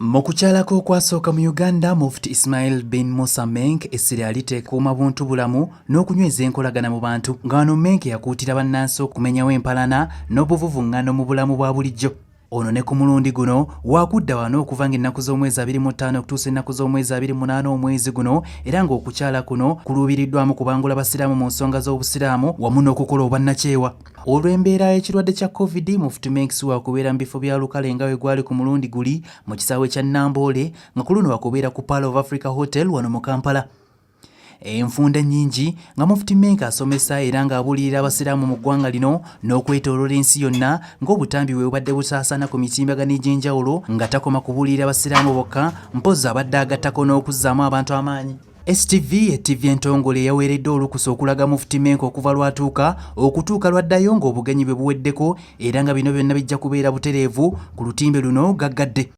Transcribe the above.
Mukukyalako okwasooka mu Uganda, Mufti Ismail bin Musa Menk essira aliteekuuma buntu bulamu n'okunyweza enkolagana mu bantu nga wano Menk yakuutira bannansi okumenyawo empalana n'obuvuvuŋŋano mu bulamu bwa bulijjo. Ono ne ku mulundi guno waakudda wano okuva ng'ennaku z'omwezi 25 okutuusa ennaku z'omwezi 28 omwezi guno, era ng'okukyala kuno kuluubiriddwamu kubangula basiraamu mu nsonga z'obusiraamu wamu n'okukola obwannakyewa. Olw'embeera y'ekirwadde kya COVID, Mufti Menk si wakubeera mu bifo bya lukale nga we gwali ku mulundi guli mu kisaawe kya Namboole, nga ku luno wakubeera ku Pearl of Africa Hotel wano mu Kampala. Enfunda nnyingi nga Mufti Menk asomesa era ng'abuulirira abasiraamu mu ggwanga lino n'okwetooloola ensi yonna ng'obutambi bwe bubadde busaasaana ku mitimbagano egy'enjawulo, nga takoma kubuulirira abasiraamu bokka, mpozzi abadde agattako n'okuzzaamu abantu amaanyi. STV ettivi entongole yaweeredde olukusa okulaga Mufti Menk okuva lwatuuka okutuuka lwaddayo ng'obugenyi bwe buweddeko, era nga bino byonna bijja kubeera butereevu ku lutimbe luno gaggadde.